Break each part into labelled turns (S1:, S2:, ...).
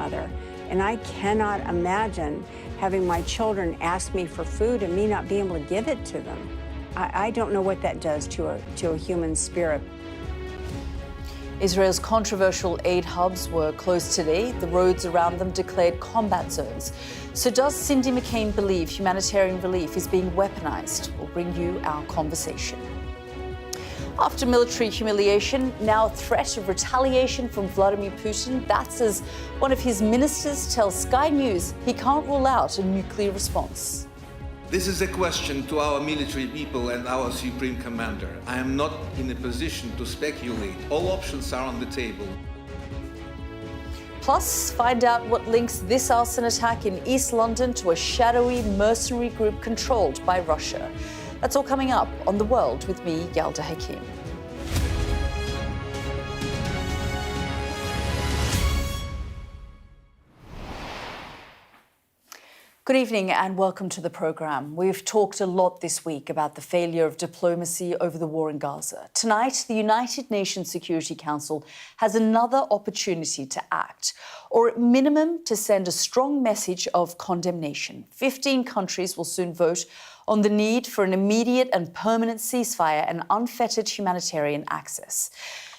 S1: mother, and I cannot imagine having my children ask me for food and me not being able to give it to them. I don't know what that does to a human spirit.
S2: Israel's controversial aid hubs were closed today. The roads around them declared combat zones. So does Cindy McCain believe humanitarian relief is being weaponized? We'll bring you our conversation. After military humiliation, now a threat of retaliation from Vladimir Putin. That's as one of his ministers tells Sky News he can't rule out a nuclear response.
S3: This is a question to our military people and our Supreme Commander. I am not in a position to speculate. All options are on the table.
S2: Plus, find out what links this arson attack in East London to a shadowy mercenary group controlled by Russia. That's all coming up on The World with me, Yalda Hakim. Good evening and welcome to the programme. We've talked a lot this week about the failure of diplomacy over the war in Gaza. Tonight, the United Nations Security Council has another opportunity to act, or at minimum to send a strong message of condemnation. 15 countries will soon vote on the need for an immediate and permanent ceasefire and unfettered humanitarian access.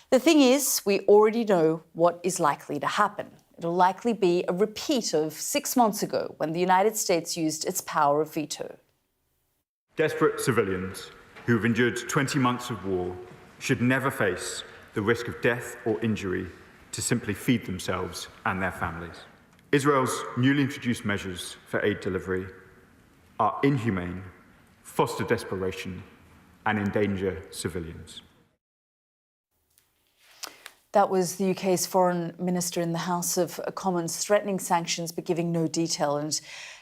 S2: The thing is, we already know what is likely to happen. It'll likely be a repeat of 6 months ago when the United States used its power of veto.
S4: Desperate civilians who have endured 20 months of war should never face the risk of death or injury to simply feed themselves and their families. Israel's newly introduced measures for aid delivery are inhumane, foster desperation, and endanger civilians.
S2: That was the UK's Foreign Minister in the House of Commons threatening sanctions but giving no detail. And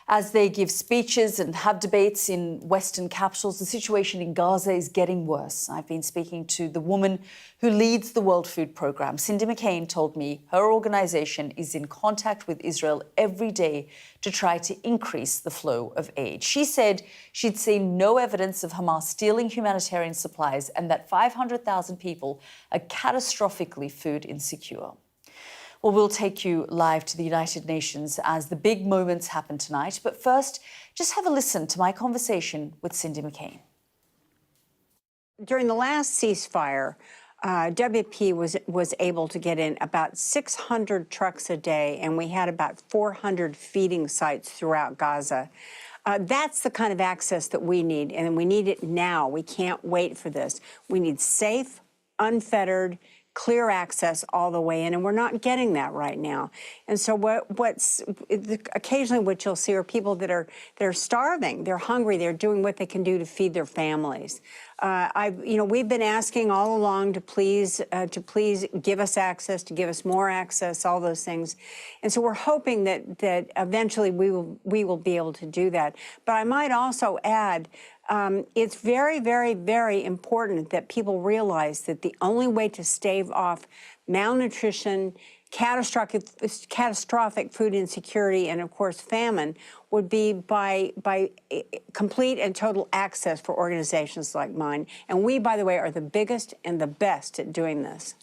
S2: as they give speeches and have debates in Western capitals, the situation in Gaza is getting worse. I've been speaking to the woman who leads the World Food Programme. Cindy McCain told me her organisation is in contact with Israel every day to try to increase the flow of aid. She said she'd seen no evidence of Hamas stealing humanitarian supplies and that 500,000 people are catastrophically food insecure. Well, we'll take you live to the United Nations as the big moments happen tonight. But first, just have a listen to my conversation with Cindy McCain.
S1: During the last ceasefire, WP was able to get in about 600 trucks a day, and we had about 400 feeding sites throughout Gaza. That's the kind of access that we need, and we need it now. We can't wait for this. We need safe, unfettered, clear access all the way in, and we're not getting that right now. And so occasionally what you'll see are people that are starving, they're hungry, they're doing what they can do to feed their families. We've been asking all along to please give us access, to give us more access, all those things. And so we're hoping that eventually we will be able to do that. But I might also add, it's very, very, very important that people realize that the only way to stave off malnutrition, catastrophic food insecurity, and of course famine would be by complete and total access for organizations like mine. And we, by the way, are the biggest and the best at doing this.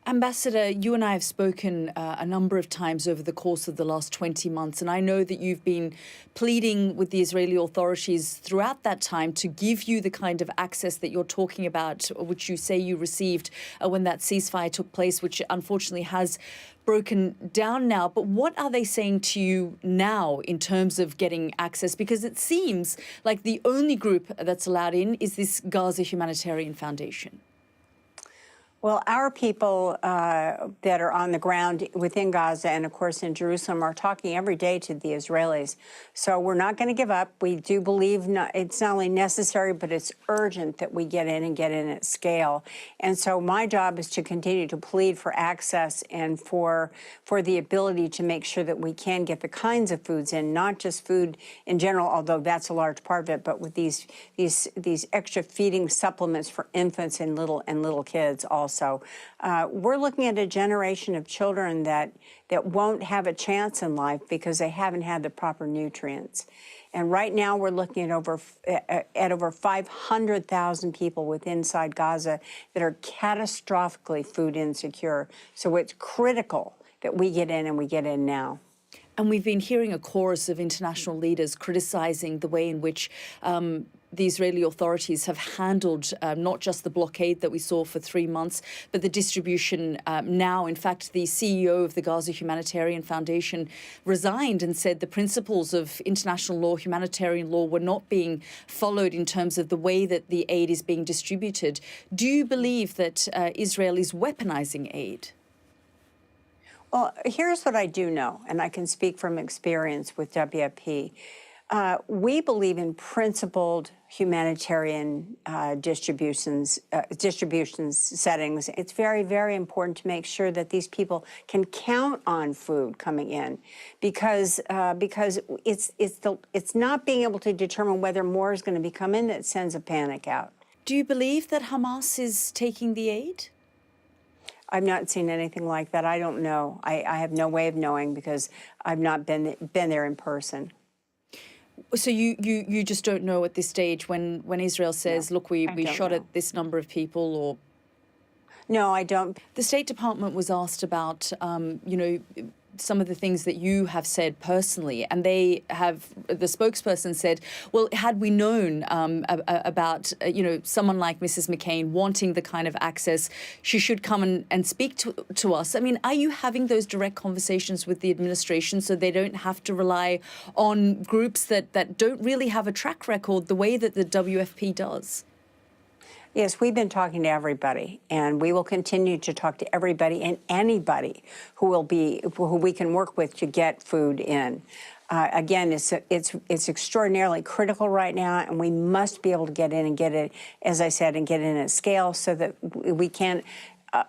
S2: Ambassador, you and I have spoken a number of times over the course of the last 20 months, and I know that you've been pleading with the Israeli authorities throughout that time to give you the kind of access that you're talking about, which you say you received when that ceasefire took place, which unfortunately has broken down now. But what are they saying to you now in terms of getting access? Because it seems like the only group that's allowed in is this Gaza Humanitarian Foundation.
S1: Well, our people that are on the ground within Gaza and, of course, in Jerusalem are talking every day to the Israelis. So we're not going to give up. We do believe it's not only necessary, but it's urgent that we get in and get in at scale. And so my job is to continue to plead for access and for the ability to make sure that we can get the kinds of foods in, not just food in general, although that's a large part of it, but with these extra feeding supplements for infants and little kids also. So we're looking at a generation of children that won't have a chance in life because they haven't had the proper nutrients. And right now we're looking at over 500,000 people inside Gaza that are catastrophically food insecure. So it's critical that we get in and we get in now.
S2: And we've been hearing a chorus of international leaders criticising the way in which the Israeli authorities have handled not just the blockade that we saw for 3 months, but the distribution now. In fact, the CEO of the Gaza Humanitarian Foundation resigned and said the principles of international law, humanitarian law, were not being followed in terms of the way that the aid is being distributed. Do you believe that Israel is weaponizing aid?
S1: Well, here's what I do know, and I can speak from experience with WFP. We believe in principled humanitarian distribution settings. It's very, very important to make sure that these people can count on food coming in, because it's not being able to determine whether more is going to be coming that sends a panic out.
S2: Do you believe that Hamas is taking the aid?
S1: I've not seen anything like that. I don't know. I have no way of knowing because I've not been there in person.
S2: So you just don't know at this stage when Israel says,
S1: No,
S2: look, we shot
S1: know.
S2: at this number of people, or...
S1: No, I don't.
S2: The State Department was asked about, some of the things that you have said personally, and the spokesperson said, well, had we known about, someone like Mrs. McCain wanting the kind of access, she should come and speak to us. I mean, are you having those direct conversations with the administration so they don't have to rely on groups that don't really have a track record the way that the WFP does?
S1: Yes, we've been talking to everybody, and we will continue to talk to everybody and anybody who we can work with to get food in. Again, it's extraordinarily critical right now, and we must be able to get in and get it, as I said, and get in at scale so that we can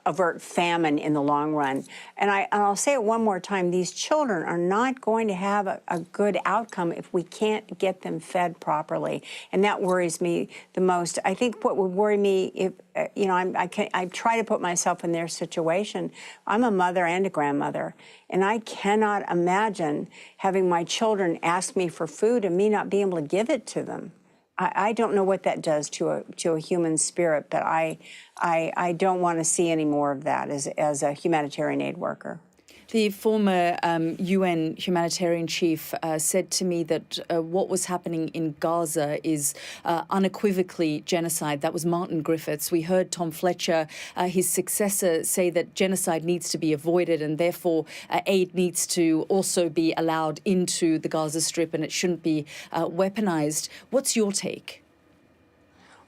S1: avert famine in the long run. And I'll say it one more time, these children are not going to have a good outcome if we can't get them fed properly. And that worries me the most. I think what would worry me if, I try to put myself in their situation. I'm a mother and a grandmother, and I cannot imagine having my children ask me for food and me not being able to give it to them. I don't know what that does to a human spirit, but I don't want to see any more of that as a humanitarian aid worker.
S2: The former UN humanitarian chief said to me that what was happening in Gaza is unequivocally genocide. That was Martin Griffiths. We heard Tom Fletcher, his successor, say that genocide needs to be avoided and therefore aid needs to also be allowed into the Gaza Strip and it shouldn't be weaponized. What's your take?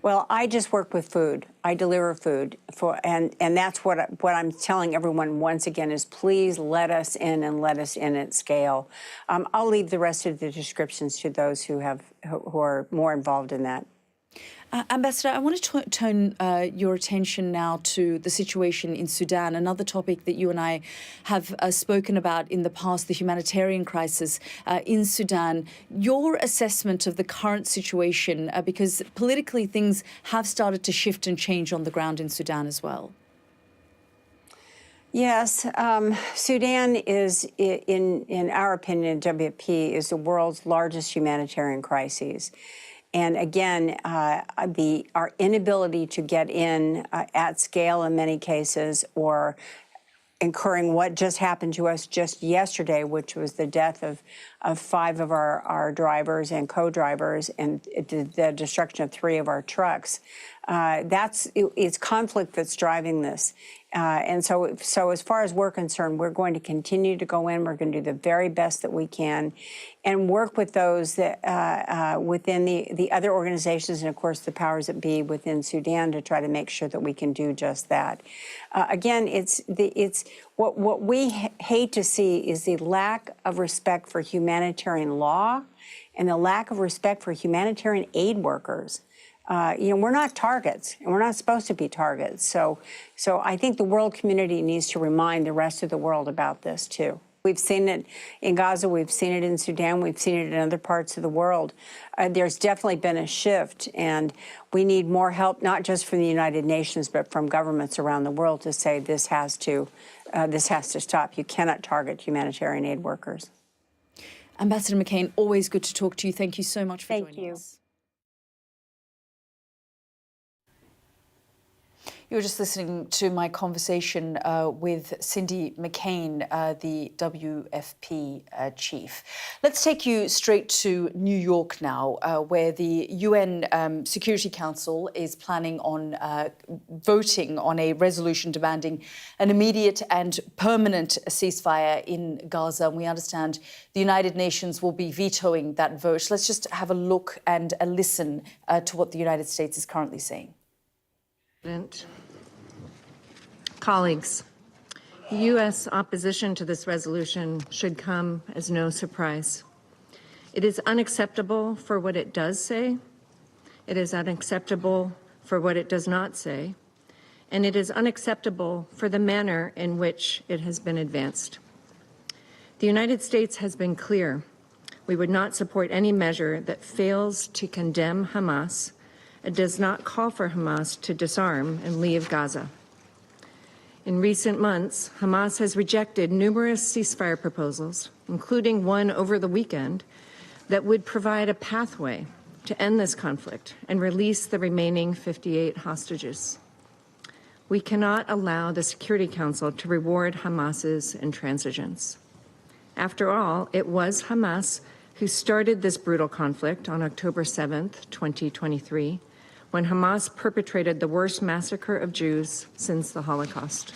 S1: Well, I just work with food. I deliver food, and that's what I'm telling everyone once again is please let us in and let us in at scale. I'll leave the rest of the descriptions to those who are more involved in that.
S2: Ambassador, I want to turn your attention now to the situation in Sudan, another topic that you and I have spoken about in the past, the humanitarian crisis in Sudan. Your assessment of the current situation, because politically things have started to shift and change on the ground in Sudan as well. Yes,
S1: Sudan is, in our opinion, WFP, is the world's largest humanitarian crisis. And again, our inability to get in at scale in many cases, or incurring what just happened to us just yesterday, which was the death of 5 of our drivers and co-drivers and the destruction of 3 of our trucks. It's conflict that's driving this. And so as far as we're concerned, we're going to continue to go in. We're going to do the very best that we can and work with those that within the other organizations and, of course, the powers that be within Sudan to try to make sure that we can do just that. Again, what we hate to see is the lack of respect for humanitarian law and the lack of respect for humanitarian aid workers. We're not targets, and we're not supposed to be targets. So I think the world community needs to remind the rest of the world about this, too. We've seen it in Gaza. We've seen it in Sudan. We've seen it in other parts of the world. There's definitely been a shift, and we need more help, not just from the United Nations, but from governments around the world to say this has to stop. You cannot target humanitarian aid workers.
S2: Ambassador McCain, always good to talk to you. Thank you so much for joining us. You were just listening to my conversation with Cindy McCain, the WFP chief. Let's take you straight to New York now, where the UN Security Council is planning on voting on a resolution demanding an immediate and permanent ceasefire in Gaza. And we understand the United Nations will be vetoing that vote. Let's just have a look and a listen to what the United States is currently saying.
S5: Colleagues, the U.S. opposition to this resolution should come as no surprise. It is unacceptable for what it does say, it is unacceptable for what it does not say, and it is unacceptable for the manner in which it has been advanced. The United States has been clear. We would not support any measure that fails to condemn Hamas and does not call for Hamas to disarm and leave Gaza. In recent months, Hamas has rejected numerous ceasefire proposals, including one over the weekend, that would provide a pathway to end this conflict and release the remaining 58 hostages. We cannot allow the Security Council to reward Hamas's intransigence. After all, it was Hamas who started this brutal conflict on October 7th, 2023, when Hamas perpetrated the worst massacre of Jews since the Holocaust.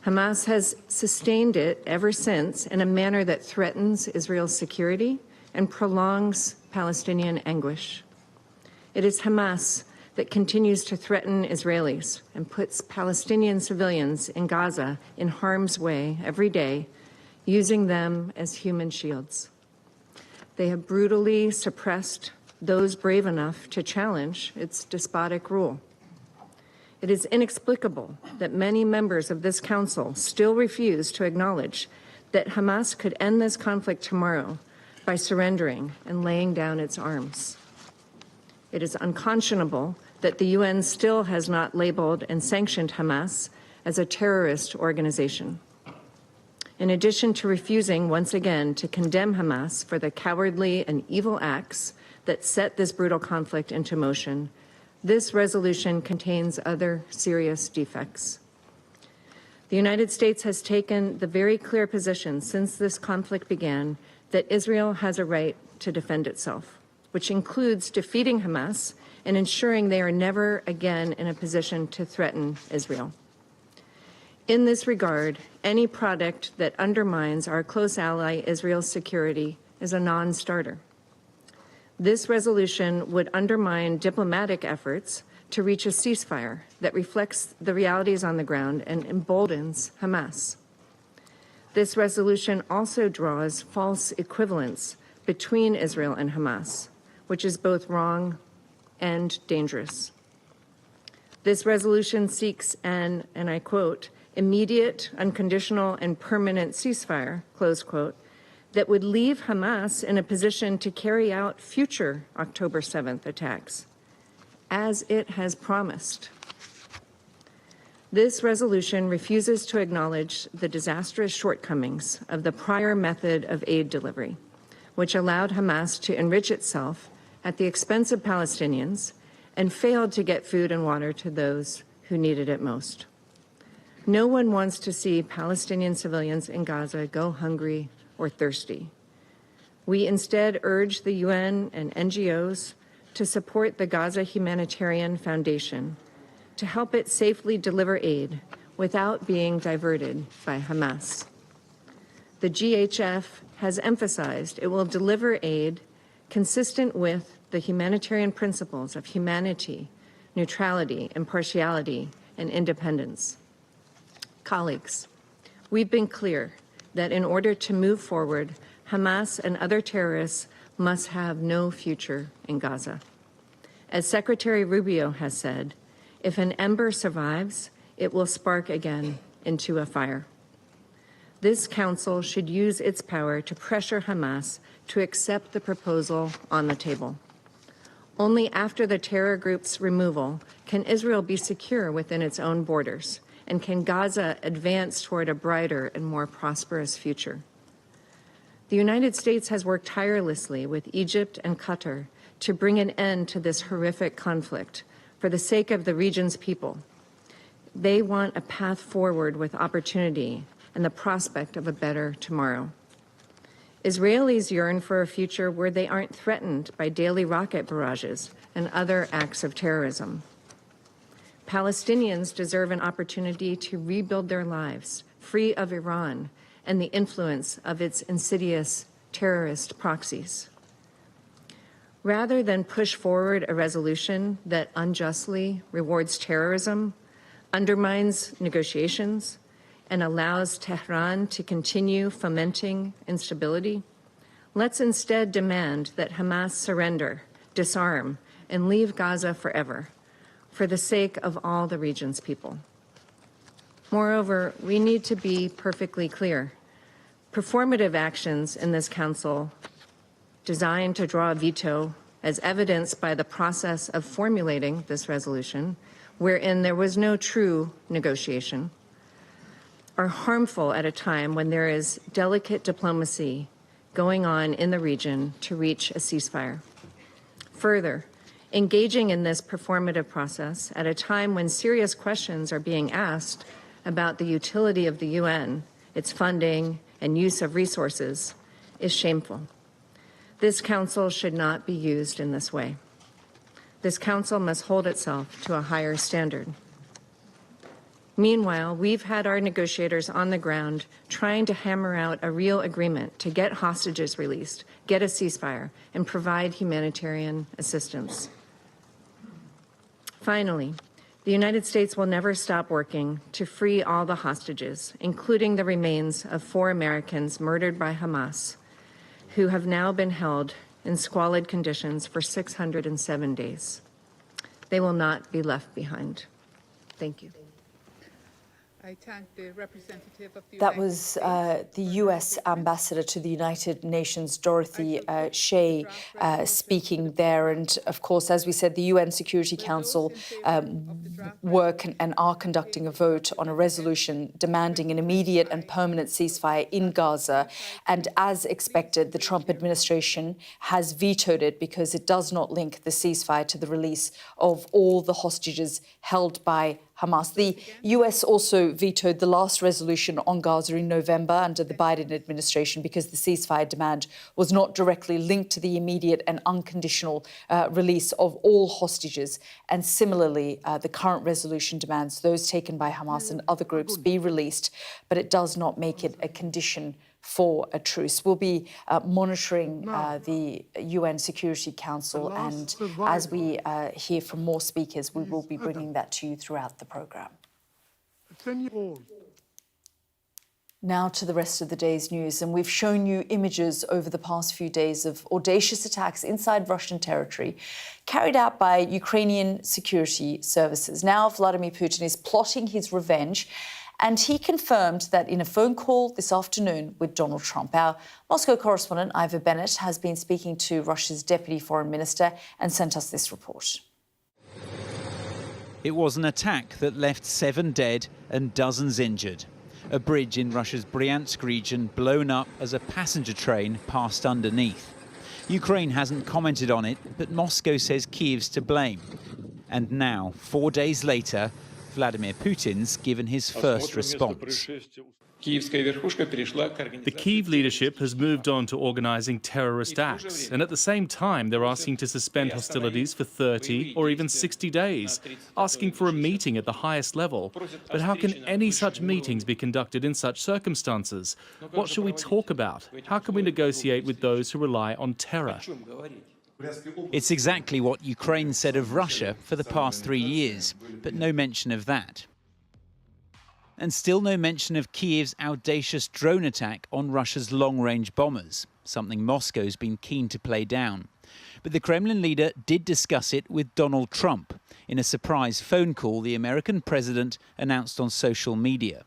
S5: Hamas has sustained it ever since in a manner that threatens Israel's security and prolongs Palestinian anguish. It is Hamas that continues to threaten Israelis and puts Palestinian civilians in Gaza in harm's way every day, using them as human shields. They have brutally suppressed those brave enough to challenge its despotic rule. It is inexplicable that many members of this council still refuse to acknowledge that Hamas could end this conflict tomorrow by surrendering and laying down its arms. It is unconscionable that the UN still has not labeled and sanctioned Hamas as a terrorist organization. In addition to refusing once again to condemn Hamas for the cowardly and evil acts that set this brutal conflict into motion, this resolution contains other serious defects. The United States has taken the very clear position since this conflict began that Israel has a right to defend itself, which includes defeating Hamas and ensuring they are never again in a position to threaten Israel. In this regard, any product that undermines our close ally Israel's security is a non-starter. This resolution would undermine diplomatic efforts to reach a ceasefire that reflects the realities on the ground and emboldens Hamas. This resolution also draws false equivalence between Israel and Hamas, which is both wrong and dangerous. This resolution seeks an, and I quote, immediate, unconditional, and permanent ceasefire, close quote, that would leave Hamas in a position to carry out future October 7th attacks, as it has promised. This resolution refuses to acknowledge the disastrous shortcomings of the prior method of aid delivery, which allowed Hamas to enrich itself at the expense of Palestinians and failed to get food and water to those who needed it most. No one wants to see Palestinian civilians in Gaza go hungry or thirsty. We instead urge the UN and NGOs to support the Gaza Humanitarian Foundation to help it safely deliver aid without being diverted by Hamas. The GHF has emphasized it will deliver aid consistent with the humanitarian principles of humanity, neutrality, impartiality, and independence. Colleagues, we've been clear that in order to move forward, Hamas and other terrorists must have no future in Gaza. As Secretary Rubio has said, if an ember survives, it will spark again into a fire. This council should use its power to pressure Hamas to accept the proposal on the table. Only after the terror group's removal can Israel be secure within its own borders, and can Gaza advance toward a brighter and more prosperous future. The United States has worked tirelessly with Egypt and Qatar to bring an end to this horrific conflict for the sake of the region's people They want a path forward with opportunity and the prospect of a better tomorrow. Israelis yearn for a future where they aren't threatened by daily rocket barrages and other acts of terrorism. Palestinians deserve an opportunity to rebuild their lives, free of Iran and the influence of its insidious terrorist proxies. Rather than push forward a resolution that unjustly rewards terrorism, undermines negotiations, and allows Tehran to continue fomenting instability, let's instead demand that Hamas surrender, disarm, and leave Gaza forever, for the sake of all the region's people. Moreover, we need to be perfectly clear. Performative actions in this Council designed to draw a veto, as evidenced by the process of formulating this resolution, wherein there was no true negotiation, are harmful at a time when there is delicate diplomacy going on in the region to reach a ceasefire. Further, engaging in this performative process at a time when serious questions are being asked about the utility of the UN, its funding, and use of resources is shameful. This Council should not be used in this way. This Council must hold itself to a higher standard. Meanwhile, we've had our negotiators on the ground trying to hammer out a real agreement to get hostages released, get a ceasefire, and provide humanitarian assistance. Finally, the United States will never stop working to free all the hostages, including the remains of 4 Americans murdered by Hamas, who have now been held in squalid conditions for 607 days. They will not be left behind. Thank you.
S6: I thank the representative of the
S2: That
S6: United
S2: was
S6: States.
S2: the US ambassador to the United Nations, Dorothy Shea, speaking there. And of course, as we said, the UN Security Council work and are conducting a vote on a resolution demanding an immediate and permanent ceasefire in Gaza. And as expected, the Trump administration has vetoed it because it does not link the ceasefire to the release of all the hostages held by Hamas. The US also vetoed the last resolution on Gaza in November under the Biden administration because the ceasefire demand was not directly linked to the immediate and unconditional release of all hostages. And similarly, the current resolution demands those taken by Hamas and other groups be released, but it does not make it a condition for a truce. We'll be monitoring the UN Security Council, and as we hear from more speakers, we will be bringing that to you throughout the programme. Now to the rest of the day's news, and we've shown you images over the past few days of audacious attacks inside Russian territory carried out by Ukrainian security services. Now Vladimir Putin is plotting his revenge, and he confirmed that in a phone call this afternoon with Donald Trump. Our Moscow correspondent, Ivor Bennett, has been speaking to Russia's deputy foreign minister and sent us this report.
S7: It was an attack that left 7 dead and dozens injured. A bridge in Russia's Bryansk region blown up as a passenger train passed underneath. Ukraine hasn't commented on it, but Moscow says Kyiv's to blame. And now, 4 days later, Vladimir Putin's given his first response.
S8: The Kyiv leadership has moved on to organising terrorist acts, and at the same time they're asking to suspend hostilities for 30 or even 60 days, asking for a meeting at the highest level. But how can any such meetings be conducted in such circumstances? What should we talk about? How can we negotiate with those who rely on terror?
S7: It's exactly what Ukraine said of Russia for the past 3 years, but no mention of that. And still no mention of Kyiv's audacious drone attack on Russia's long-range bombers, something Moscow's been keen to play down. But the Kremlin leader did discuss it with Donald Trump in a surprise phone call the American president announced on social media.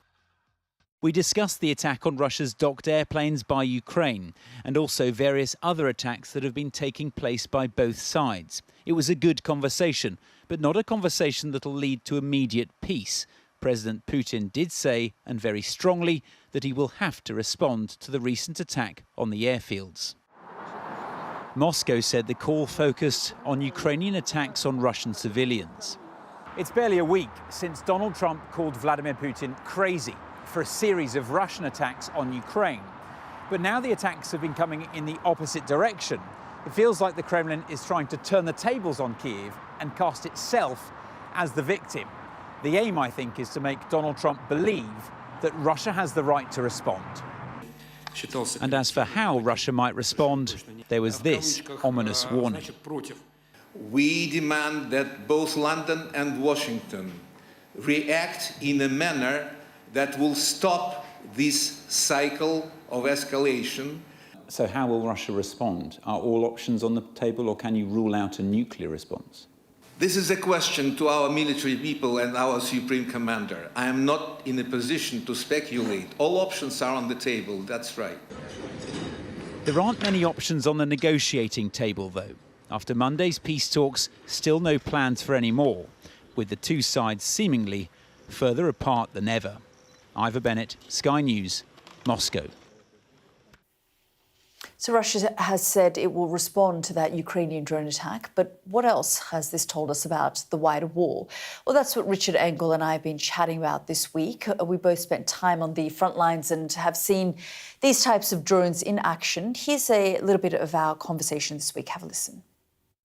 S7: We discussed the attack on Russia's docked airplanes by Ukraine and also various other attacks that have been taking place by both sides. It was a good conversation, but not a conversation that'll lead to immediate peace. President Putin did say, and very strongly, that he will have to respond to the recent attack on the airfields. Moscow said the call focused on Ukrainian attacks on Russian civilians. It's barely a week since Donald Trump called Vladimir Putin crazy for a series of Russian attacks on Ukraine. But now the attacks have been coming in the opposite direction. It feels like the Kremlin is trying to turn the tables on Kyiv and cast itself as the victim. The aim, I think, is to make Donald Trump believe that Russia has the right to respond. And as for how Russia might respond, there was this ominous warning.
S3: We demand that both London and Washington react in a manner that will stop this cycle of escalation.
S7: So how will Russia respond? Are all options on the table, or can you rule out a nuclear response?
S3: This is a question to our military people and our Supreme Commander. I am not in a position to speculate. All options are on the table, that's right.
S7: There aren't many options on the negotiating table, though. After Monday's peace talks, still no plans for any more, with the two sides seemingly further apart than ever. Ivor Bennett, Sky News, Moscow.
S2: So Russia has said it will respond to that Ukrainian drone attack, but what else has this told us about the wider war? Well, that's what Richard Engel and I have been chatting about this week. We both spent time on the front lines and have seen these types of drones in action. Here's a little bit of our conversation this week. Have a listen.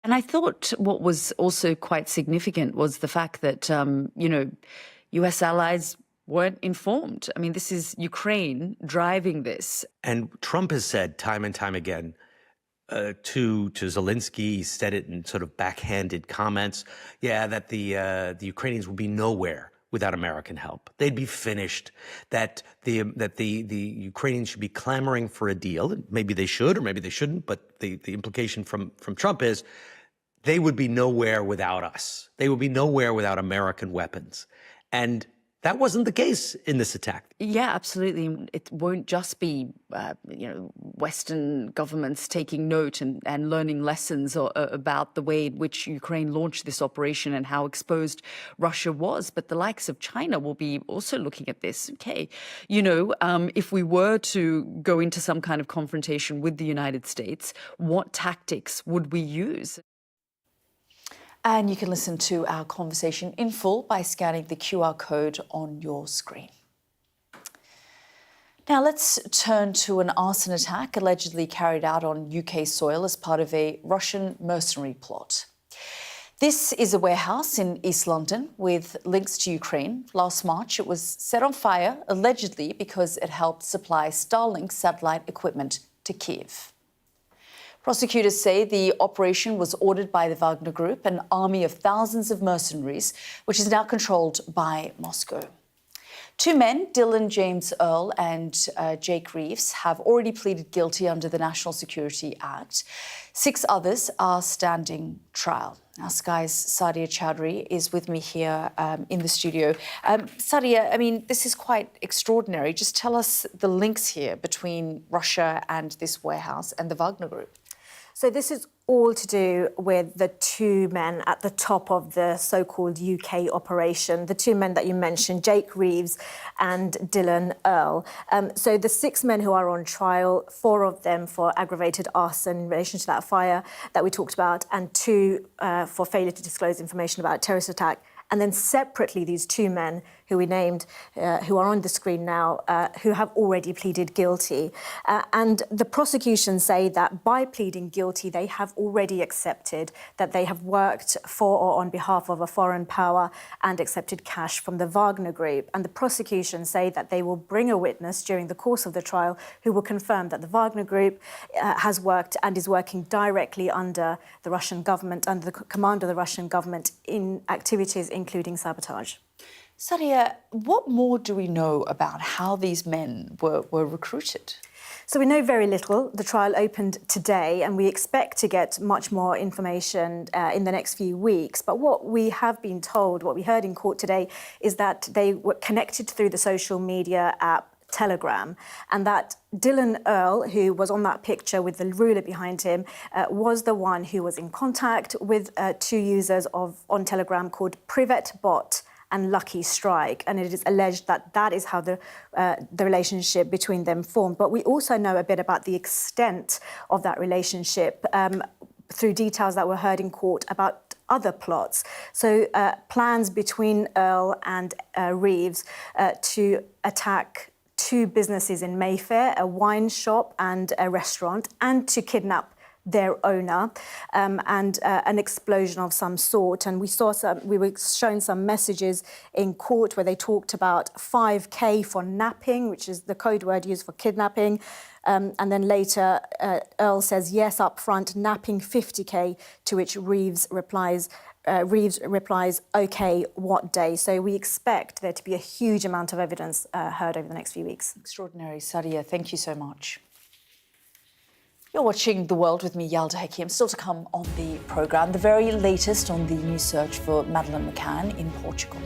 S2: And I thought what was also quite significant was the fact that, US allies weren't informed. I mean, this is Ukraine driving this.
S9: And Trump has said time and time again to Zelensky, he said it in sort of backhanded comments, that the Ukrainians will be nowhere without American help. They'd be finished, that the Ukrainians should be clamoring for a deal. Maybe they should or maybe they shouldn't, but the implication from Trump is they would be nowhere without us. They would be nowhere without American weapons. And that wasn't the case in this attack.
S2: Yeah, absolutely. It won't just be, Western governments taking note and learning lessons about the way in which Ukraine launched this operation and how exposed Russia was. But the likes of China will be also looking at this. Okay, if we were to go into some kind of confrontation with the United States, what tactics would we use? And you can listen to our conversation in full by scanning the QR code on your screen. Now let's turn to an arson attack allegedly carried out on UK soil as part of a Russian mercenary plot. This is a warehouse in East London with links to Ukraine. Last March, it was set on fire, allegedly because it helped supply Starlink satellite equipment to Kyiv. Prosecutors say the operation was ordered by the Wagner Group, an army of thousands of mercenaries, which is now controlled by Moscow. Two men, Dylan James Earl and Jake Reeves, have already pleaded guilty under the National Security Act. 6 others are standing trial. Now, Sky's Sadia Chowdhury is with me here in the studio. Sadia, I mean, this is quite extraordinary. Just tell us the links here between Russia and this warehouse and the Wagner Group.
S10: So this is all to do with the 2 men at the top of the so-called UK operation, the 2 men that you mentioned, Jake Reeves and Dylan Earl. So the 6 men who are on trial, 4 of them for aggravated arson in relation to that fire that we talked about, and 2 for failure to disclose information about a terrorist attack. And then separately, these 2 men who we named, who are on the screen now, who have already pleaded guilty. And the prosecution say that by pleading guilty, they have already accepted that they have worked for or on behalf of a foreign power and accepted cash from the Wagner Group. And the prosecution say that they will bring a witness during the course of the trial who will confirm that the Wagner Group has worked and is working directly under the Russian government, under the command of the Russian government in activities including sabotage.
S2: Sadia, what more do we know about how these men were recruited?
S10: So we know very little. The trial opened today and we expect to get much more information in the next few weeks. But what we have been told, what we heard in court today, is that they were connected through the social media app Telegram, and that Dylan Earl, who was on that picture with the ruler behind him, was the one who was in contact with 2 users on Telegram called PrivetBot and Lucky Strike, and it is alleged that that is how the relationship between them formed. But we also know a bit about the extent of that relationship through details that were heard in court about other plots. So plans between Earl and Reeves to attack 2 businesses in Mayfair, a wine shop and a restaurant, and to kidnap their owner, and an explosion of some sort. And we were shown some messages in court where they talked about 5K for napping, which is the code word used for kidnapping. And then later, Earl says yes up front, napping 50K, to which Reeves replies, OK, what day? So we expect there to be a huge amount of evidence heard over the next few weeks.
S2: Extraordinary. Sadia, thank you so much. You're watching The World with me, Yalda Hakim. Still to come on the programme, the very latest on the new search for Madeleine McCann in Portugal.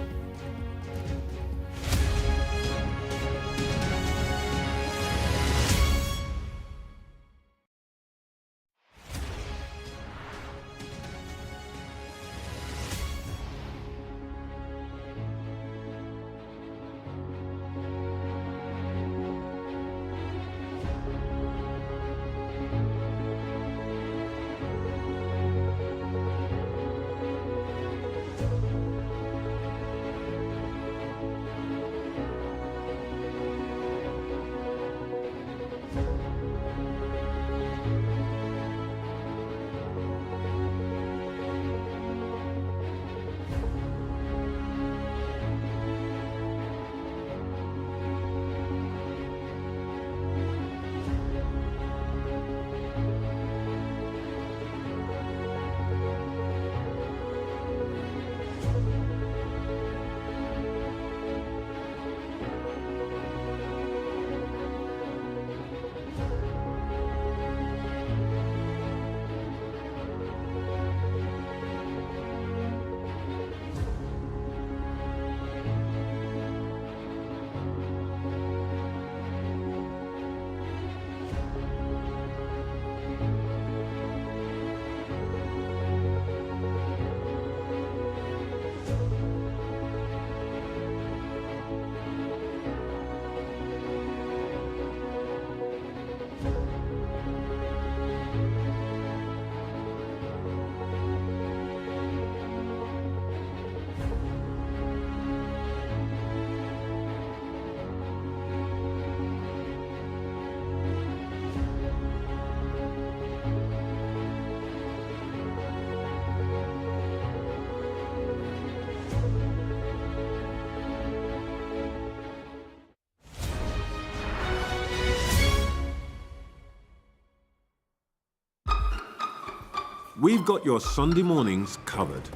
S11: We've got your Sunday mornings covered.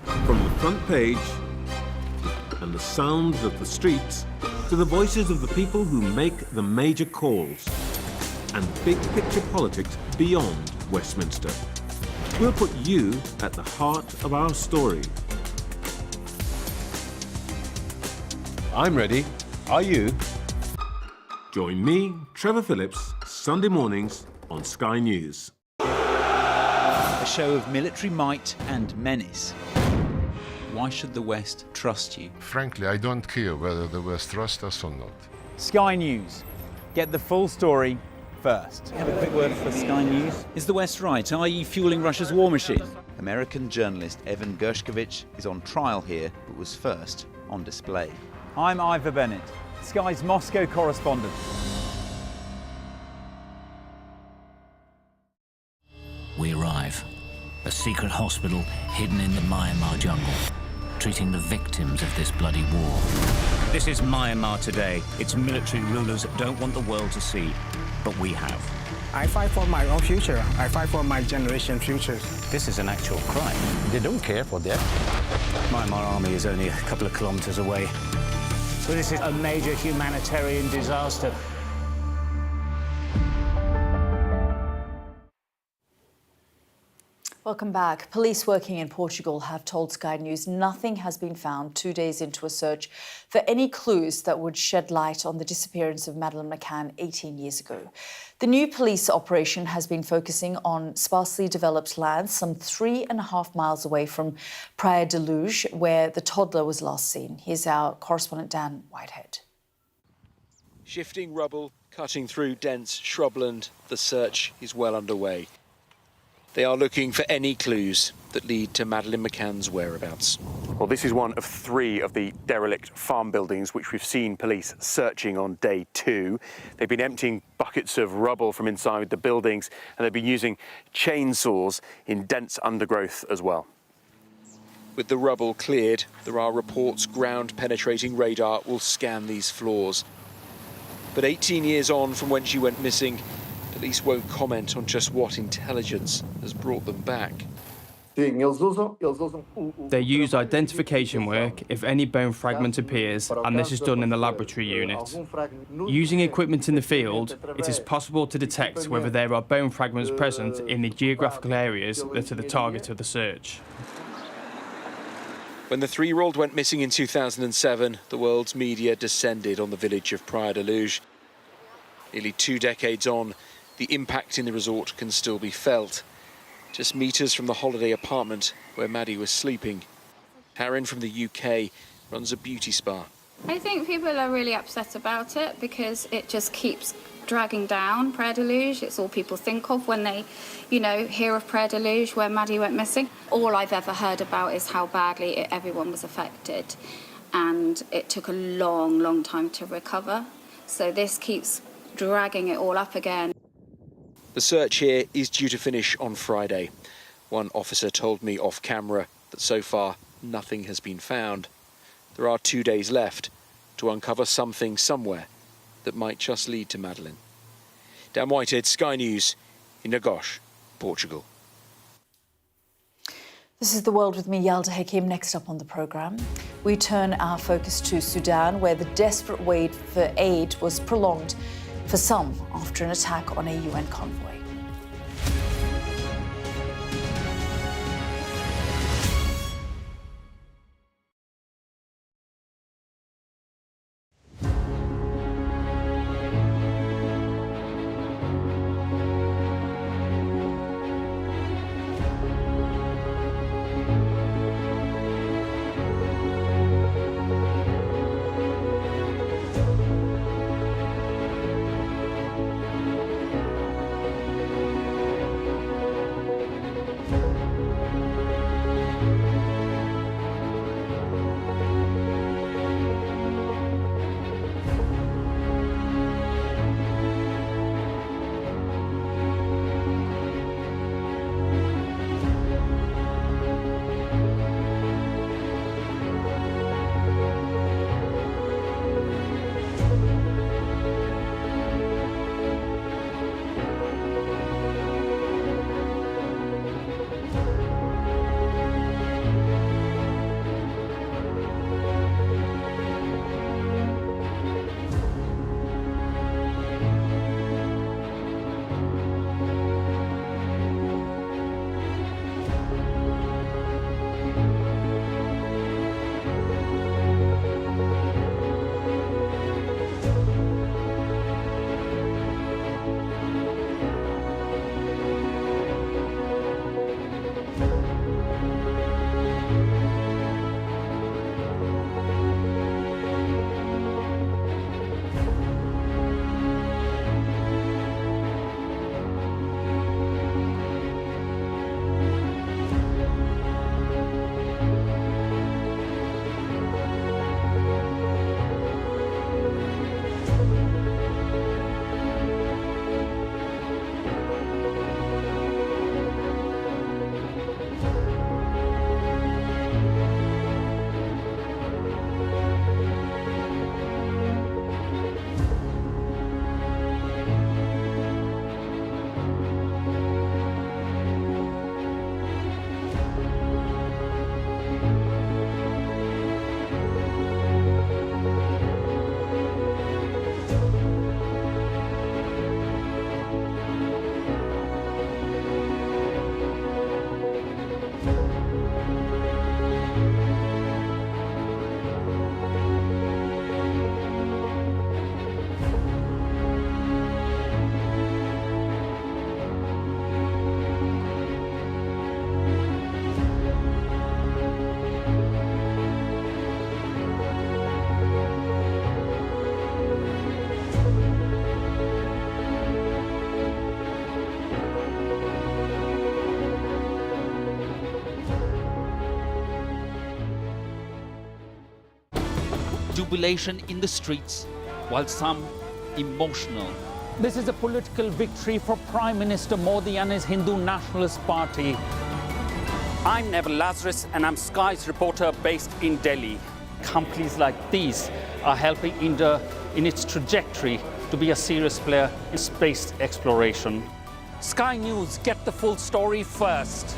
S11: From the front page and the sounds of the streets to the voices of the people who make the major calls and big picture politics beyond Westminster. We'll put you at the heart of our story.
S12: I'm ready. Are you?
S11: Join me, Trevor Phillips, Sunday mornings on Sky News.
S7: A show of military might and menace. Why should the West trust you?
S12: Frankly, I don't care whether the West trusts us or not.
S7: Sky News. Get the full story first. Have a quick word for Sky News. Is the West right? Are you fueling Russia's war machine? American journalist Evan Gershkovich is on trial here, but was first on display. I'm Ivor Bennett, Sky's Moscow correspondent.
S13: We arrive. A secret hospital hidden in the Myanmar jungle, treating the victims of this bloody war. This is Myanmar today. Its military rulers don't want the world to see, but we have.
S14: I fight for my own future. I fight for my generation's futures.
S13: This is an actual crime.
S12: They don't care for that.
S13: Myanmar army is only a couple of kilometers away. So this is a major humanitarian disaster.
S2: Welcome back. Police working in Portugal have told Sky News nothing has been found 2 days into a search for any clues that would shed light on the disappearance of Madeleine McCann 18 years ago. The new police operation has been focusing on sparsely developed lands some 3.5 miles away from Praia de Luz, where the toddler was last seen. Here's our correspondent Dan Whitehead.
S15: Shifting rubble, cutting through dense shrubland, the search is well underway. They are looking for any clues that lead to Madeleine McCann's whereabouts.
S16: Well, this is one of 3 of the derelict farm buildings which we've seen police searching on day 2. They've been emptying buckets of rubble from inside the buildings, and they've been using chainsaws in dense undergrowth as well.
S15: With the rubble cleared, there are reports ground-penetrating radar will scan these floors. But 18 years on from when she went missing, police won't comment on just what intelligence has brought them back.
S17: They use identification work if any bone fragment appears, and this is done in the laboratory unit. Using equipment in the field, it is possible to detect whether there are bone fragments present in the geographical areas that are the target of the search.
S15: When the 3-year-old went missing in 2007, the world's media descended on the village of Praia da Luz. Nearly 2 decades on, the impact in the resort can still be felt. Just metres from the holiday apartment where Maddie was sleeping. Taryn from the UK runs a beauty spa.
S18: I think people are really upset about it because it just keeps dragging down Praia da Luz. It's all people think of when they, hear of Praia da Luz, where Maddie went missing. All I've ever heard about is how badly everyone was affected, and it took a long, long time to recover. So this keeps dragging it all up again.
S15: The search here is due to finish on Friday. One officer told me off camera that so far nothing has been found. There are 2 days left to uncover something somewhere that might just lead to Madeleine. Dan Whitehead, Sky News, in Negos, Portugal.
S2: This is The World with me, Yalda Hakim. Next up on the programme, we turn our focus to Sudan, where the desperate wait for aid was prolonged for some after an attack on a UN convoy.
S7: jubilation in the streets, while some emotional.
S19: This is a political victory for Prime Minister Modi and his Hindu Nationalist Party. I'm Neville Lazarus, and I'm Sky's reporter based in Delhi. Companies like these are helping India in its trajectory to be a serious player in space exploration. Sky News, get the full story first.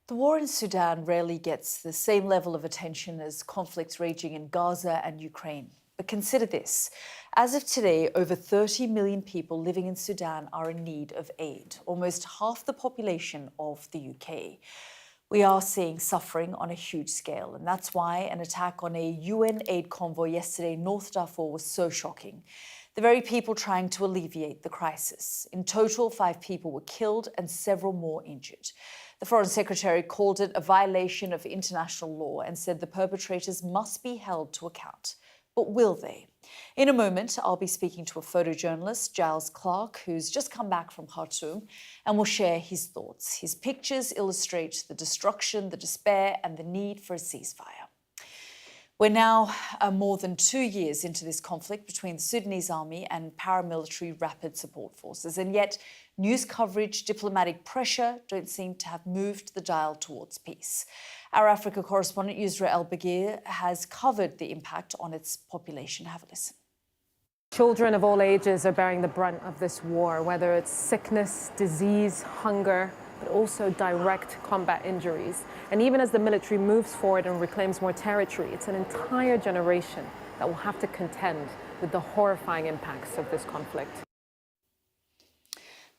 S2: The war in Sudan rarely gets the same level of attention as conflicts raging in Gaza and Ukraine. But consider this. As of today, over 30 million people living in Sudan are in need of aid, almost half the population of the UK. We are seeing suffering on a huge scale, and that's why an attack on a UN aid convoy yesterday in North Darfur was so shocking. The very people trying to alleviate the crisis. In total, 5 people were killed and several more injured. The Foreign Secretary called it a violation of international law and said the perpetrators must be held to account. But will they? In a moment, I'll be speaking to a photojournalist, Giles Clark, who's just come back from Khartoum, and will share his thoughts. His pictures illustrate the destruction, the despair, and the need for a ceasefire. We're now more than 2 years into this conflict between the Sudanese army and paramilitary rapid support forces, and yet news coverage, diplomatic pressure don't seem to have moved the dial towards peace. Our Africa correspondent, Yusra El-Bagir, has covered the impact on its population. Have a listen.
S20: Children of all ages are bearing the brunt of this war, whether it's sickness, disease, hunger, but also direct combat injuries. And even as the military moves forward and reclaims more territory, it's an entire generation that will have to contend with the horrifying impacts of this conflict.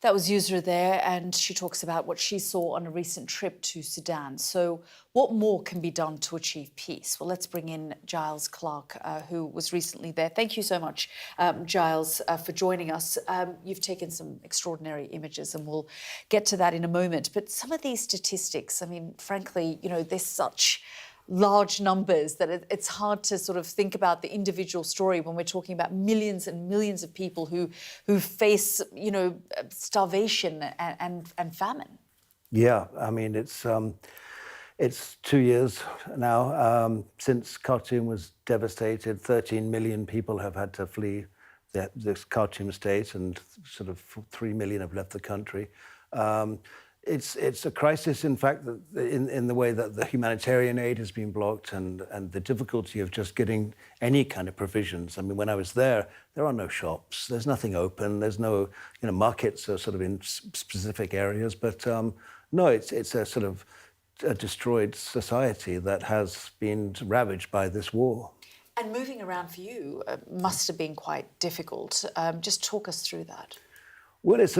S2: That was Yusra there, and she talks about what she saw on a recent trip to Sudan. So what more can be done to achieve peace? Well, let's bring in Giles Clark, who was recently there. Thank you so much, Giles, for joining us. You've taken some extraordinary images, and we'll get to that in a moment. But some of these statistics, I mean, frankly, you know, there's such large numbers that it's hard to sort of think about the individual story when we're talking about millions and millions of people who face, you know, starvation and famine.
S21: Yeah, I mean, it's 2 years now since Khartoum was devastated. 13 million people have had to flee this Khartoum state, and sort of 3 million have left the country. It's a crisis, in fact, in the way that the humanitarian aid has been blocked, and the difficulty of just getting any kind of provisions. I mean, when I was there are no shops, there's nothing open, there's no, you know, markets are sort of in specific areas, but no, it's a sort of a destroyed society that has been ravaged by this war.
S2: And moving around for you must have been quite difficult. Just talk us through that.
S21: Well, it's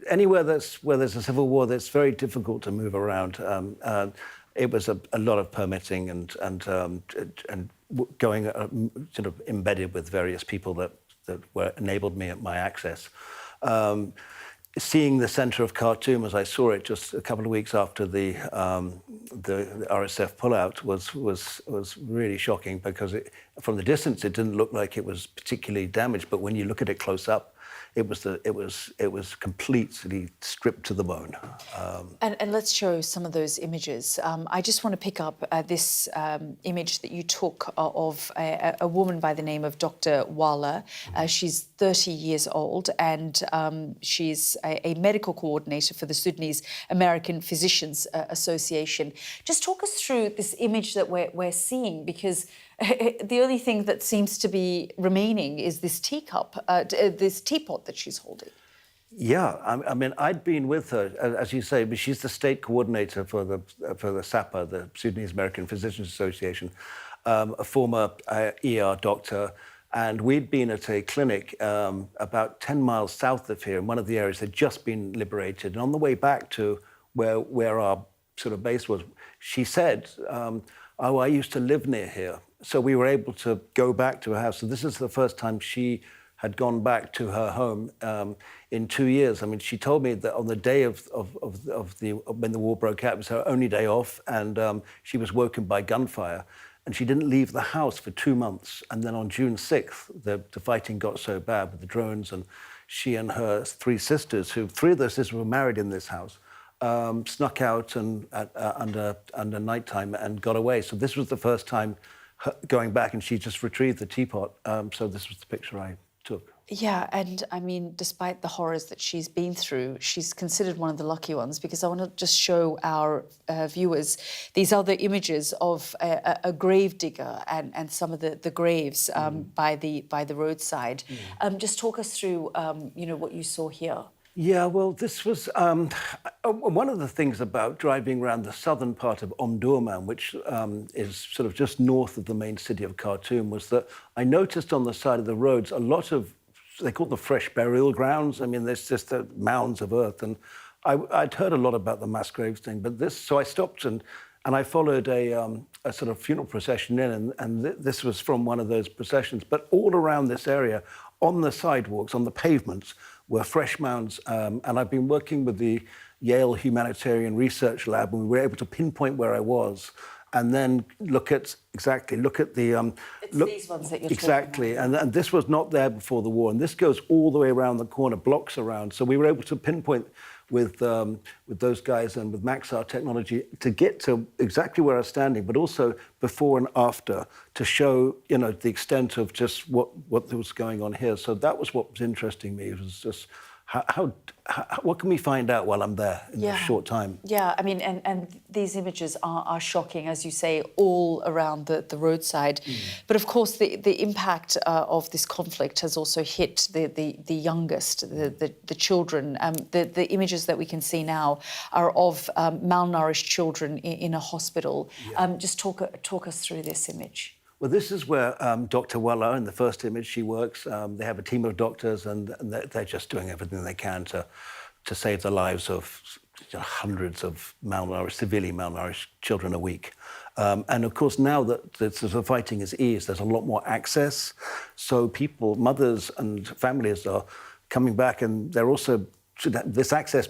S21: anywhere where there's a civil war, that's very difficult to move around. It was a lot of permitting and going sort of embedded with various people that enabled me my access. Seeing the centre of Khartoum as I saw it just a couple of weeks after the RSF pullout was really shocking, because from the distance it didn't look like it was particularly damaged, but when you look at it close up, it was completely stripped to the bone.
S2: And let's show some of those images. I just want to pick up this image that you took of a woman by the name of Dr. Wala. She's 30 years old, and she's a medical coordinator for the Sudanese American Physicians Association. Just talk us through this image that we're seeing, because the only thing that seems to be remaining is this teapot that she's holding.
S21: Yeah, I mean, I'd been with her, as you say, but she's the state coordinator for the SAPA, the Sudanese American Physicians Association, a former ER doctor, and we'd been at a clinic about 10 miles south of here, in one of the areas that had just been liberated. And on the way back to where our sort of base was, she said, "Oh, I used to live near here." So we were able to go back to her house. So this is the first time she had gone back to her home in 2 years. I mean, she told me that on the day when the war broke out, it was her only day off, and she was woken by gunfire, and she didn't leave the house for 2 months. And then on June 6th, the fighting got so bad with the drones, and she and her 3 sisters, 3 of those sisters were married in this house, snuck out and under nighttime and got away. So this was the first time going back, and she just retrieved the teapot. So this was the picture I took.
S2: Yeah, and I mean, despite the horrors that she's been through, she's considered one of the lucky ones, because I want to just show our viewers these other images of a grave digger and some of the graves by the roadside. Just talk us through, you know, what you saw here.
S21: Yeah, well, this was one of the things about driving around the southern part of Omdurman, which is sort of just north of the main city of Khartoum, was that I noticed on the side of the roads a lot of, they call them fresh burial grounds. I mean, there's just the mounds of earth. And I'd heard a lot about the mass graves thing, but this, so I stopped and I followed a sort of funeral procession in, and this was from one of those processions. But all around this area, on the sidewalks, on the pavements, were fresh mounds. And I've been working with the Yale Humanitarian Research Lab, and we were able to pinpoint where I was, and then look at the
S2: these ones that you're
S21: exactly,
S2: talking about.
S21: and this was not there before the war, and this goes all the way around the corner, blocks around. So we were able to pinpoint with those guys and with Maxar technology to get to exactly where I was standing, but also before and after, to show, you know, the extent of just what was going on here. So that was what was interesting me. It was just what can we find out while I'm there in a short time?
S2: Yeah, I mean, and these images are shocking, as you say, all around the roadside. But of course, the impact of this conflict has also hit the youngest, the children. The images that we can see now are of malnourished children in a hospital. Just talk us through this image.
S21: Well, this is where Dr. Walla, in the first image, she works. They have a team of doctors, and they're just doing everything they can to save the lives of hundreds of severely malnourished children a week. And of course, now that the fighting is eased, there's a lot more access. So people, mothers and families are coming back, and they're also, this access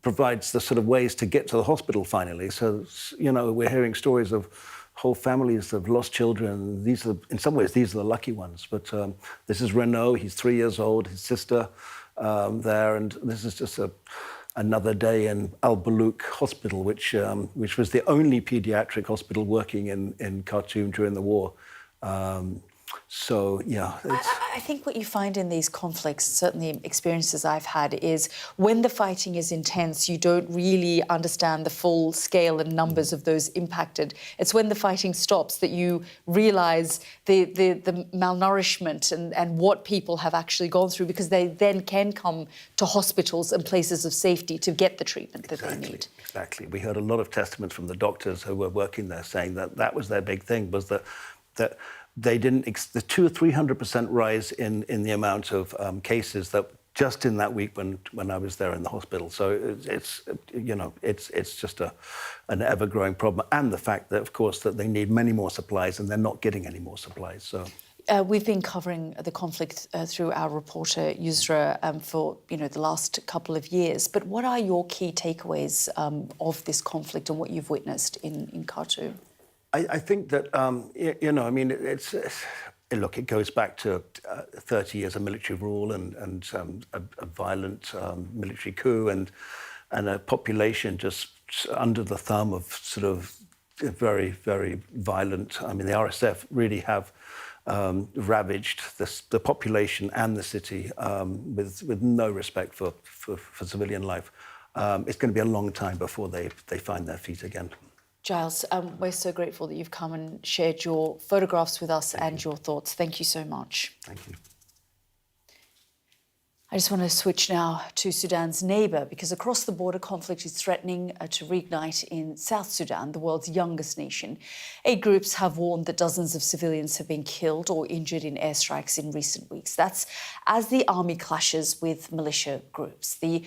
S21: provides the sort of ways to get to the hospital finally. So, you know, we're hearing stories of whole families have lost children. These are, in some ways, these are the lucky ones. But this is Renaud. He's 3 years old. His sister there, and this is just another day in Al Balouk Hospital, which was the only pediatric hospital working in Khartoum during the war. So, yeah.
S2: I think what you find in these conflicts, certainly experiences I've had, is when the fighting is intense, you don't really understand the full scale and numbers of those impacted. It's when the fighting stops that you realise the malnourishment and what people have actually gone through, because they then can come to hospitals and places of safety to get the treatment that they need.
S21: Exactly. We heard a lot of testaments from the doctors who were working there saying that was their big thing, was that they didn't, the 200% or 300% rise in the amount of cases that just in that week when I was there in the hospital. So it's you know, it's just an ever-growing problem, and the fact that, of course, that they need many more supplies and they're not getting any more supplies. So.
S2: We've been covering the conflict through our reporter Yusra for the last couple of years. But what are your key takeaways of this conflict and what you've witnessed in Khartoum?
S21: I think that, you know, I mean, look, it goes back to 30 years of military rule and a violent military coup and a population just under the thumb of sort of very, very violent. I mean, the RSF really have ravaged the population and the city with no respect for civilian life. It's going to be a long time before they find their feet again.
S2: Giles, we're so grateful that you've come and shared your photographs with us and your thoughts. Thank you so much.
S21: Thank you.
S2: I just want to switch now to Sudan's neighbour, because across the border, conflict is threatening to reignite in South Sudan, the world's youngest nation. Aid groups have warned that dozens of civilians have been killed or injured in airstrikes in recent weeks. That's as the army clashes with militia groups. The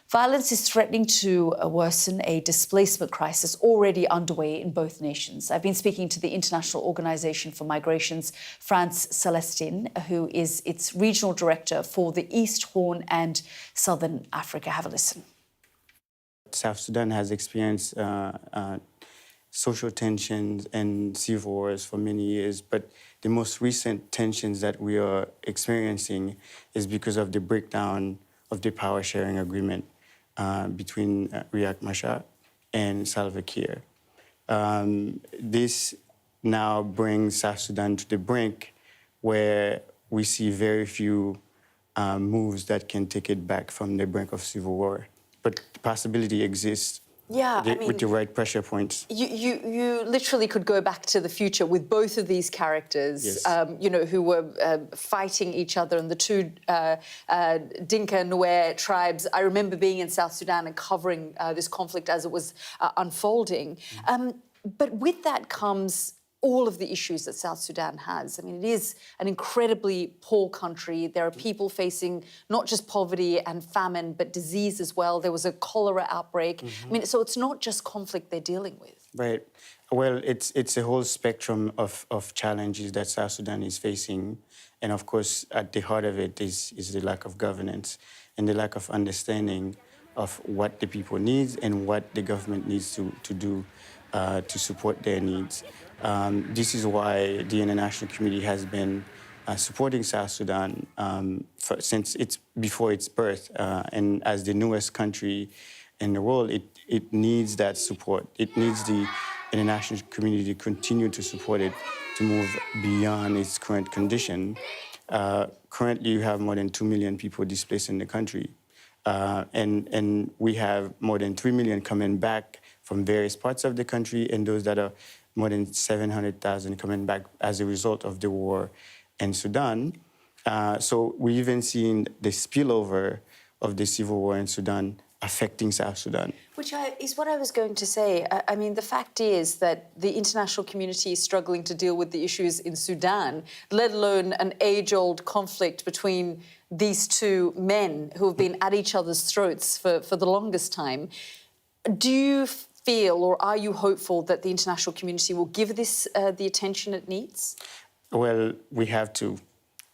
S2: violence is threatening to worsen a displacement crisis already underway in both nations. I've been speaking to the International Organization for Migration's France Celestin, who is its regional director for the East Horn and Southern Africa. Have a listen.
S4: South Sudan has experienced social tensions and civil wars for many years, but the most recent tensions that we are experiencing is because of the breakdown of the power sharing agreement between Riek Machar and Salva Kiir. This now brings South Sudan to the brink where we see very few moves that can take it back from the brink of civil war. But the possibility exists.
S2: Yeah, I mean,
S4: with the right pressure points.
S2: You literally could go back to the future with both of these characters,
S4: Yes.
S2: you know, who were fighting each other, and the two Dinka and Nuer tribes. I remember being in South Sudan and covering this conflict as it was unfolding. But with that comes all of the issues that South Sudan has. I mean, it is an incredibly poor country. There are people facing not just poverty and famine, but disease as well. There was a cholera outbreak. I mean, so it's not just conflict they're dealing with.
S4: Right. Well, it's a whole spectrum of challenges that South Sudan is facing. And of course, at the heart of it is the lack of governance and the lack of understanding of what the people need and what the government needs to do to support their needs. This is why the international community has been supporting South Sudan since before its birth. And as the newest country in the world, it needs that support. It needs the international community to continue to support it to move beyond its current condition. Currently, you have more than 2 million people displaced in the country. And we have more than 3 million coming back from various parts of the country, and those that are more than 700,000 coming back as a result of the war in Sudan. So we even seen the spillover of the civil war in Sudan affecting South Sudan.
S2: Which is what I was going to say. I mean, the fact is that the international community is struggling to deal with the issues in Sudan, let alone an age-old conflict between these two men who have been at each other's throats for the longest time. Do you feel, or are you hopeful that the international community will give this the attention it needs?
S4: Well, we have to.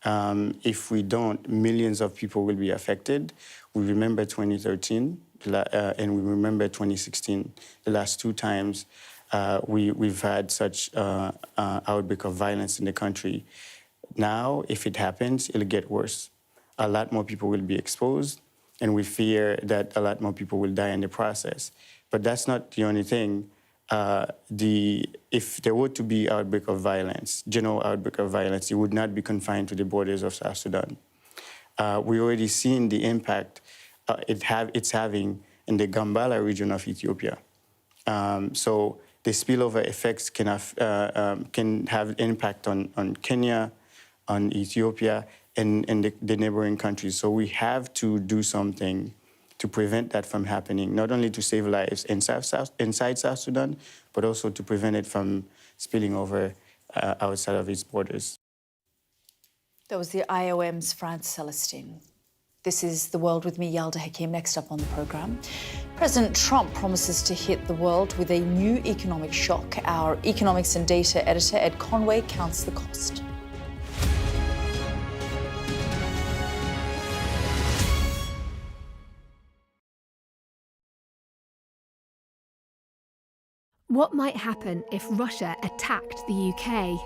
S4: If we don't, millions of people will be affected. We remember 2013 and we remember 2016, the last two times we've had such outbreak of violence in the country. Now, if it happens, it'll get worse. A lot more people will be exposed, and we fear that a lot more people will die in the process. But that's not the only thing. If there were to be outbreak of violence, general outbreak of violence, it would not be confined to the borders of South Sudan. We already seen the impact it's having in the Gambala region of Ethiopia. So the spillover effects can have impact on Kenya, on Ethiopia, and the neighboring countries. So we have to do something to prevent that from happening, not only to save lives inside South Sudan, but also to prevent it from spilling over outside of its borders.
S2: That was the IOM's Franz Celestine. This is The World with me, Yalda Hakim. Next up on the programme, President Trump promises to hit the world with a new economic shock. Our economics and data editor, Ed Conway, counts the cost.
S1: What might happen if Russia attacked the UK?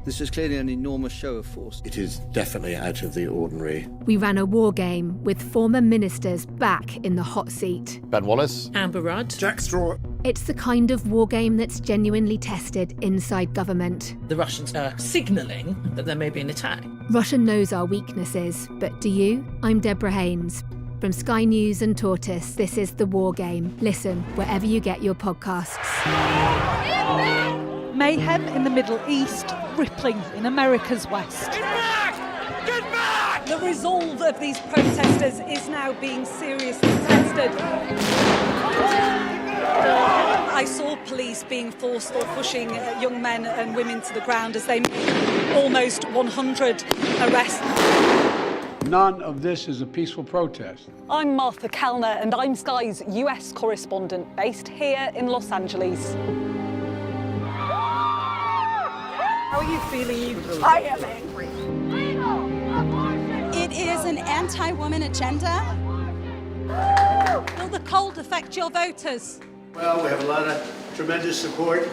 S22: This is clearly an enormous show of force.
S12: It is definitely out of the ordinary.
S1: We ran a war game with former ministers back in the hot seat.
S12: Ben Wallace.
S1: Amber Rudd.
S12: Jack Straw.
S1: It's the kind of war game that's genuinely tested inside government.
S23: The Russians are signalling that there may be an attack.
S1: Russia knows our weaknesses, but do you? I'm Deborah Haynes. From Sky News and Tortoise, this is The War Game. Listen wherever you get your podcasts.
S24: Mayhem in the Middle East, rippling in America's West.
S25: Get back! Get back!
S24: The resolve of these protesters is now being seriously tested. I saw police being forced or pushing young men and women to the ground as they made almost 100 arrests.
S26: None of this is a peaceful protest.
S24: I'm Martha Kellner, and I'm Sky's US correspondent based here in Los Angeles. How are you feeling?
S27: I am angry. It is an anti-woman agenda.
S24: Will the cold affect your voters?
S28: Well, we have a lot of tremendous support,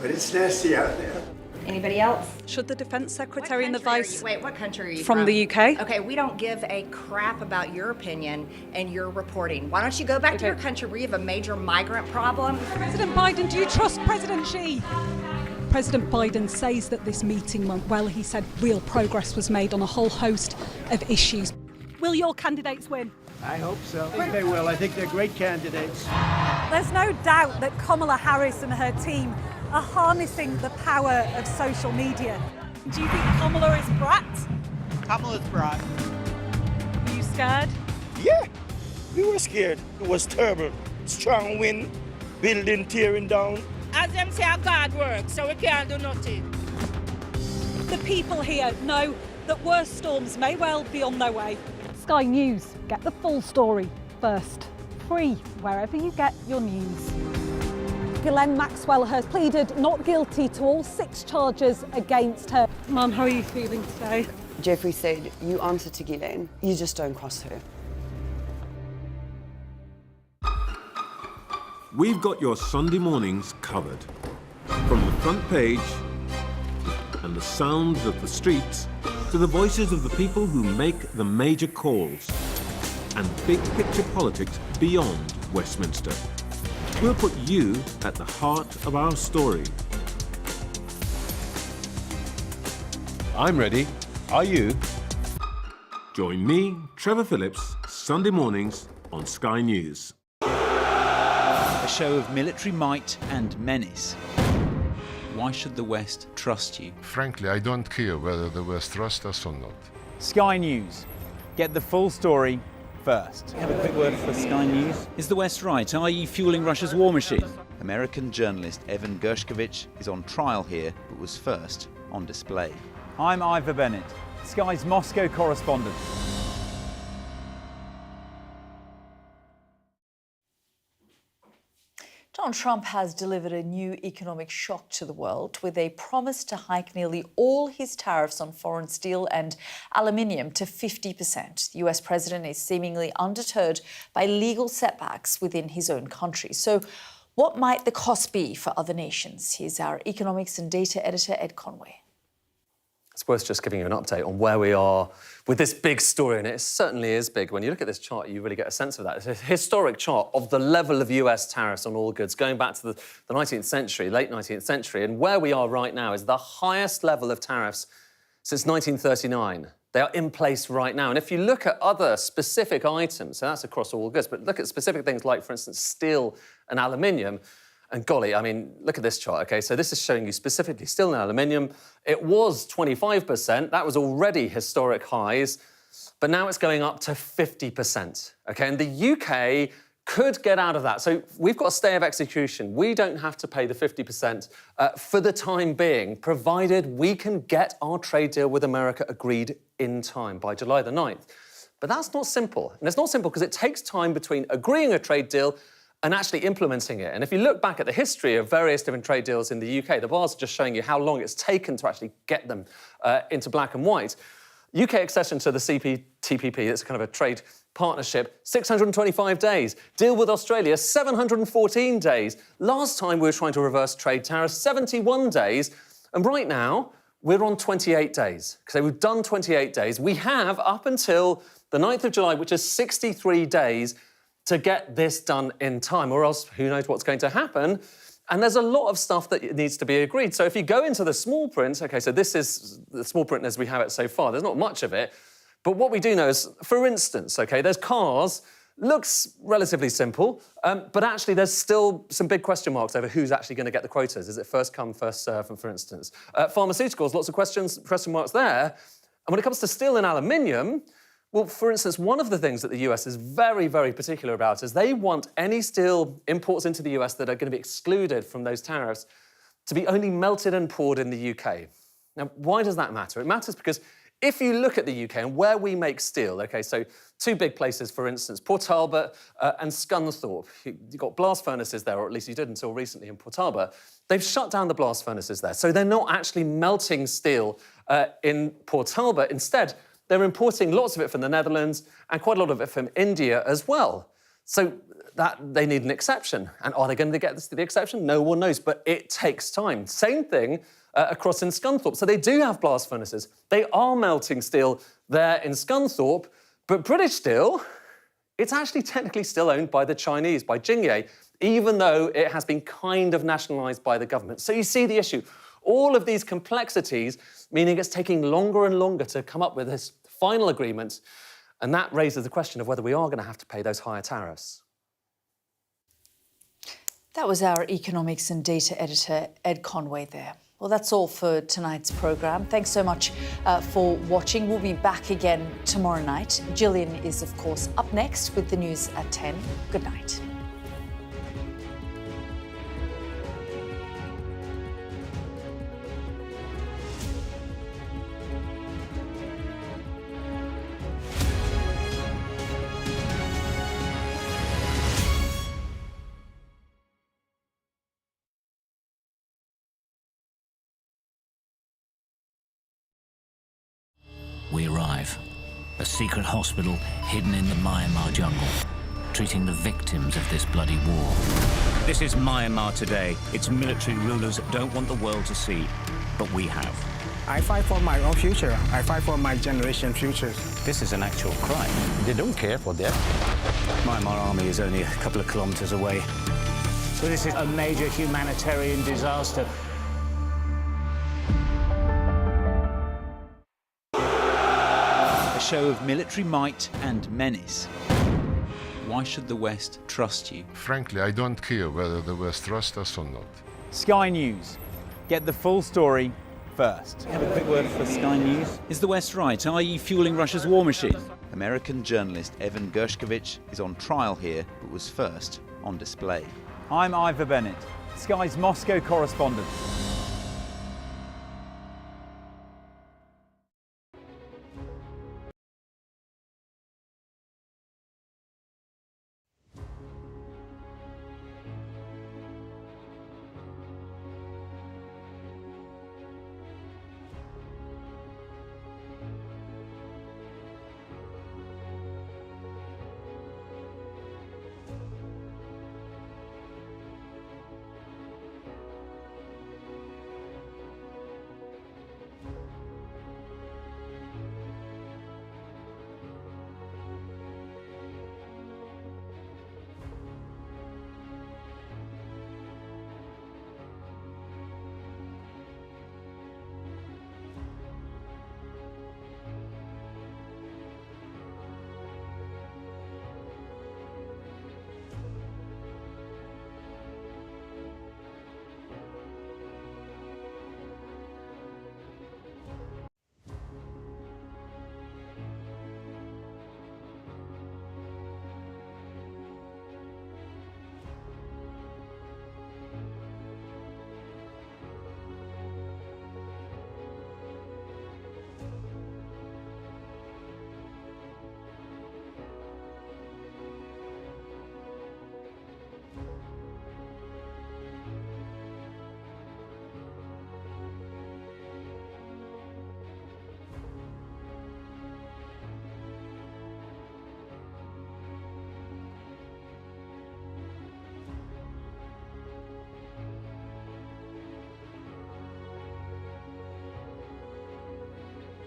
S28: but it's nasty out there.
S3: Anybody else?
S24: Should the Defence Secretary and the Vice...
S3: Wait, what country are you
S24: from? The UK.
S3: Okay, we don't give a crap about your opinion and your reporting. Why don't you go back to your country where you have a major migrant problem?
S24: President Biden, do you trust President Xi? President Biden says that this meeting went well. He said real progress was made on a whole host of issues. Will your candidates win?
S26: I hope so. I think they will. I think they're great candidates.
S24: There's no doubt that Kamala Harris and her team are harnessing the power of social media. Do you think Kamala is brat?
S5: Kamala's brat.
S24: Are you scared?
S5: Yeah, we were scared. It was terrible. Strong wind, building tearing down.
S23: As them say, our God works, so we can't do nothing.
S24: The people here know that worse storms may well be on their way. Sky News, get the full story first. Free wherever you get your news. Ghislaine Maxwell has pleaded not guilty to all 6 charges against her. Mum, how are you feeling today?
S6: Jeffrey said, you answer to Ghislaine, you just don't cross her.
S8: We've got your Sunday mornings covered. From the front page and the sounds of the streets to the voices of the people who make the major calls and big picture politics beyond Westminster. We'll put you at the heart of our story. I'm ready. Are you? Join me, Trevor Phillips, Sunday mornings on Sky News.
S7: A show of military might and menace. Why should the West trust you?
S9: Frankly, I don't care whether the West trusts us or not.
S7: Sky News. Get the full story first. Have a quick word for Sky News. Is the West right? Are you fueling Russia's war machine? American journalist Evan Gershkovich is on trial here, but was first on display. I'm Ivor Bennett, Sky's Moscow correspondent.
S2: Donald Trump has delivered a new economic shock to the world with a promise to hike nearly all his tariffs on foreign steel and aluminium to 50%. The US president is seemingly undeterred by legal setbacks within his own country. So what might the cost be for other nations? Here's our economics and data editor, Ed Conway.
S10: It's worth just giving you an update on where we are with this big story, and it certainly is big. When you look at this chart, you really get a sense of that. It's a historic chart of the level of US tariffs on all goods going back to the 19th century, late 19th century, and where we are right now is the highest level of tariffs since 1939. They are in place right now. And if you look at other specific items, so that's across all goods, but look at specific things like, for instance, steel and aluminium, and golly, I mean, look at this chart, OK? So this is showing you specifically steel and aluminium. It was 25%. That was already historic highs. But now it's going up to 50%, OK? And the UK could get out of that. So we've got a stay of execution. We don't have to pay the 50% for the time being, provided we can get our trade deal with America agreed in time by July the 9th. But that's not simple. And it's not simple because it takes time between agreeing a trade deal and actually implementing it. And if you look back at the history of various different trade deals in the UK, the bars are just showing you how long it's taken to actually get them into black and white. UK accession to the CPTPP, that's kind of a trade partnership, 625 days. Deal with Australia, 714 days. Last time we were trying to reverse trade tariffs, 71 days. And right now, we're on 28 days. So we've done 28 days. We have up until the 9th of July, which is 63 days, to get this done in time, or else who knows what's going to happen. And there's a lot of stuff that needs to be agreed. So if you go into the small print, OK, so this is the small print as we have it so far. There's not much of it. But what we do know is, for instance, OK, there's cars, looks relatively simple, but actually there's still some big question marks over who's actually going to get the quotas. Is it first come, first serve, for instance? Pharmaceuticals, lots of question marks there. And when it comes to steel and aluminium, well, for instance, one of the things that the US is very, very particular about is they want any steel imports into the US that are going to be excluded from those tariffs to be only melted and poured in the UK. Now, why does that matter? It matters because if you look at the UK and where we make steel, OK, so 2 big places, for instance, Port Talbot and Scunthorpe. You've got blast furnaces there, or at least you did until recently in Port Talbot. They've shut down the blast furnaces there, so they're not actually melting steel in Port Talbot. Instead, they're importing lots of it from the Netherlands and quite a lot of it from India as well. So that they need an exception. And are they going to get the exception? No one knows, but it takes time. Same thing across in Scunthorpe. So they do have blast furnaces. They are melting steel there in Scunthorpe, but British Steel, it's actually technically still owned by the Chinese, by Jingye, even though it has been kind of nationalised by the government. So you see the issue. All of these complexities, meaning it's taking longer and longer to come up with this final agreement, and that raises the question of whether we are going to have to pay those higher tariffs.
S2: That was our economics and data editor, Ed Conway there. Well, that's all for tonight's programme. Thanks so much for watching. We'll be back again tomorrow night. Gillian is, of course, up next with the news at 10. Good night.
S11: We arrive. A secret hospital hidden in the Myanmar jungle, treating the victims of this bloody war. This is Myanmar today. Its military rulers don't want the world to see, but we have.
S13: I fight for my own future. I fight for my generation's future.
S11: This is an actual crime.
S13: They don't care for that.
S11: Myanmar army is only a couple of kilometers away.
S13: So this is a major humanitarian disaster.
S7: A show of military might and menace. Why should the West trust you?
S9: Frankly, I don't care whether the West trusts us or not.
S14: Sky News. Get the full story first.
S7: Have a quick word for Sky News. Is the West right? Are you fueling Russia's war machine? American journalist Evan Gershkovich is on trial here, but was first on display.
S14: I'm Ivor Bennett, Sky's Moscow correspondent.